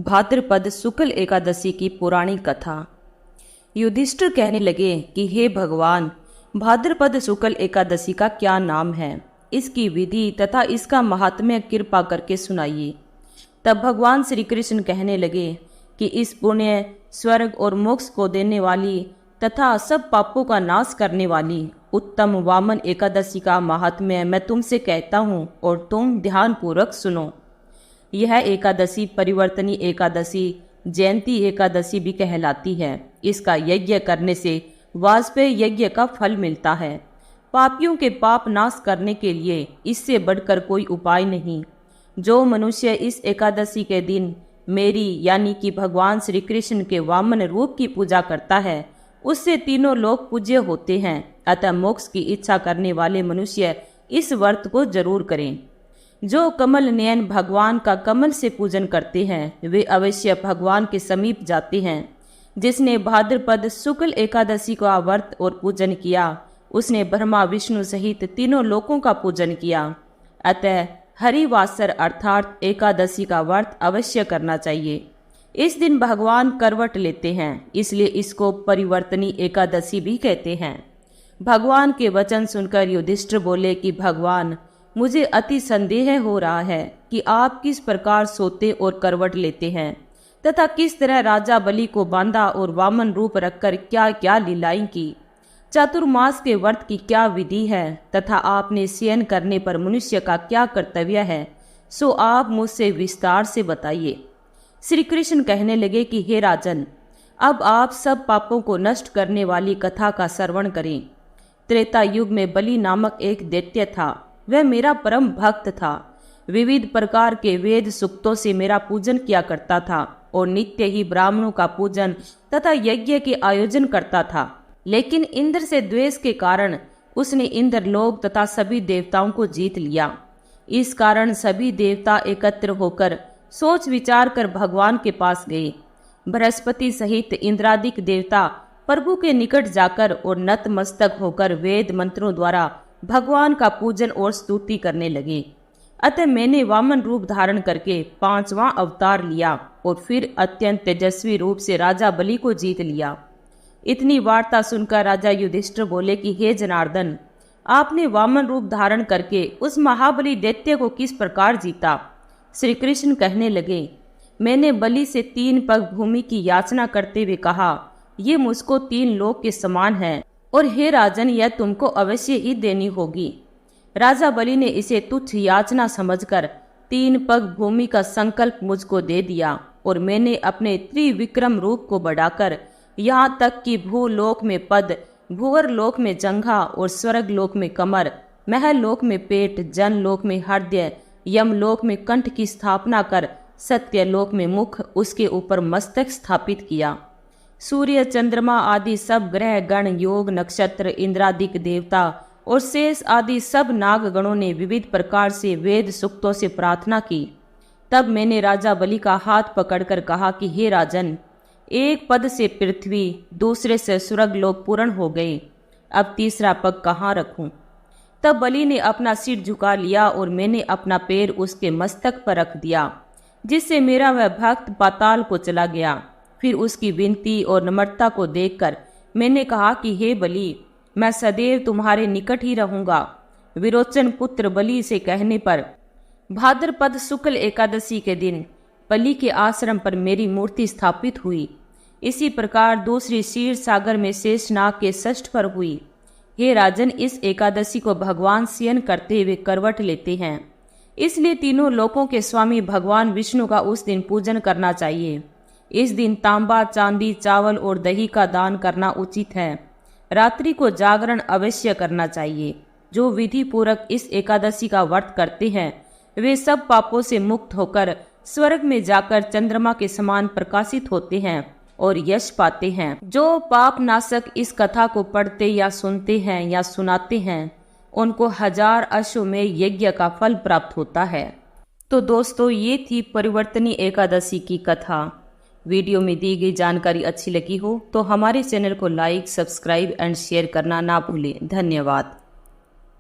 भाद्रपद शुक्ल एकादशी की पुरानी कथा। युधिष्ठिर कहने लगे कि हे भगवान, भाद्रपद शुक्ल एकादशी का क्या नाम है, इसकी विधि तथा इसका महात्म्य कृपा करके सुनाइए। तब भगवान श्री कृष्ण कहने लगे कि इस पुण्य, स्वर्ग और मोक्ष को देने वाली तथा सब पापों का नाश करने वाली उत्तम वामन एकादशी का महात्म्य मैं तुमसे कहता हूँ और तुम ध्यानपूर्वक सुनो। यह एकादशी परिवर्तनी एकादशी, जयंती एकादशी भी कहलाती है। इसका यज्ञ करने से वाजपेय यज्ञ का फल मिलता है। पापियों के पाप नाश करने के लिए इससे बढ़कर कोई उपाय नहीं। जो मनुष्य इस एकादशी के दिन मेरी यानी कि भगवान श्री कृष्ण के वामन रूप की पूजा करता है, उससे तीनों लोग पूज्य होते हैं। अतः मोक्ष की इच्छा करने वाले मनुष्य इस व्रत को जरूर करें। जो कमल नयन भगवान का कमल से पूजन करते हैं वे अवश्य भगवान के समीप जाते हैं। जिसने भाद्रपद शुक्ल एकादशी का व्रत और पूजन किया, उसने ब्रह्मा विष्णु सहित तीनों लोकों का पूजन किया। अतः हरिवासर अर्थात एकादशी का व्रत अवश्य करना चाहिए। इस दिन भगवान करवट लेते हैं, इसलिए इसको परिवर्तनी एकादशी भी कहते हैं। भगवान के वचन सुनकर युधिष्ठिर बोले कि भगवान, मुझे अति संदेह हो रहा है कि आप किस प्रकार सोते और करवट लेते हैं तथा किस तरह राजा बलि को बांधा और वामन रूप रखकर क्या क्या लीलाएं की। चातुर्मास के व्रत की क्या विधि है तथा आपने शयन करने पर मनुष्य का क्या कर्तव्य है, सो आप मुझसे विस्तार से बताइए। श्री कृष्ण कहने लगे कि हे राजन, अब आप सब पापों को नष्ट करने वाली कथा का श्रवण करें। त्रेता युग में बलि नामक एक दैत्य था। वह मेरा परम भक्त था। विविध प्रकार के वेद सूक्तों से मेरा पूजन किया करता था और नित्य ही ब्राह्मणों का पूजन तथा यज्ञ के आयोजन करता था। लेकिन इंद्र से द्वेष के कारण उसने इंद्रलोक तथा सभी देवताओं को जीत लिया। इस कारण सभी देवता एकत्र होकर सोच विचार कर भगवान के पास गए। बृहस्पति सहित इंद्रादिक देवता प्रभु के निकट जाकर और नतमस्तक होकर वेद मंत्रों द्वारा भगवान का पूजन और स्तुति करने लगे। अतः मैंने वामन रूप धारण करके 5वां अवतार लिया और फिर अत्यंत तेजस्वी रूप से राजा बलि को जीत लिया। इतनी वार्ता सुनकर राजा युधिष्ठिर बोले कि हे जनार्दन, आपने वामन रूप धारण करके उस महाबली दैत्य को किस प्रकार जीता। श्री कृष्ण कहने लगे, मैंने बलि से 3 पग भूमि की याचना करते हुए कहा, ये मुझको 3 लोक के समान है और हे राजन, यह तुमको अवश्य ही देनी होगी। राजा बलि ने इसे तुच्छ याचना समझकर 3 पग भूमि का संकल्प मुझको दे दिया और मैंने अपने त्रिविक्रम रूप को बढ़ाकर यहाँ तक कि भूलोक में पद, भूवर लोक में जंघा और स्वर्ग लोक में कमर, महल लोक में पेट, जन लोक में हृदय, यमलोक में कंठ की स्थापना कर सत्यलोक में मुख, उसके ऊपर मस्तक स्थापित किया। सूर्य, चंद्रमा आदि सब ग्रह गण, योग, नक्षत्र, इंद्रादिक देवता और शेष आदि सब नागगणों ने विविध प्रकार से वेद सूक्तों से प्रार्थना की। तब मैंने राजा बलि का हाथ पकड़कर कहा कि हे राजन, एक पद से पृथ्वी, दूसरे से स्वर्ग लोक पूर्ण हो गए। अब तीसरा पग कहाँ रखूं? तब बलि ने अपना सिर झुका लिया और मैंने अपना पैर उसके मस्तक पर रख दिया, जिससे मेरा वह भक्त पाताल को चला गया। फिर उसकी विनती और नम्रता को देखकर मैंने कहा कि हे बलि, मैं सदैव तुम्हारे निकट ही रहूंगा। विरोचन पुत्र बलि से कहने पर भाद्रपद शुक्ल एकादशी के दिन बलि के आश्रम पर मेरी मूर्ति स्थापित हुई। इसी प्रकार दूसरी क्षीर सागर में शेषनाग के षष्ठ पर हुई। हे राजन, इस एकादशी को भगवान शयन करते हुए करवट लेते हैं, इसलिए तीनों लोकों के स्वामी भगवान विष्णु का उस दिन पूजन करना चाहिए। इस दिन तांबा, चांदी, चावल और दही का दान करना उचित है। रात्रि को जागरण अवश्य करना चाहिए। जो विधि पूर्वक इस एकादशी का व्रत करते हैं वे सब पापों से मुक्त होकर स्वर्ग में जाकर चंद्रमा के समान प्रकाशित होते हैं और यश पाते हैं। जो पाप नाशक इस कथा को पढ़ते या सुनते हैं या सुनाते हैं, उनको 1000 अश्वमेध यज्ञ का फल प्राप्त होता है। तो दोस्तों, ये थी परिवर्तनी एकादशी की कथा। वीडियो में दी गई जानकारी अच्छी लगी हो तो हमारे चैनल को लाइक, सब्सक्राइब एंड शेयर करना ना भूलें। धन्यवाद।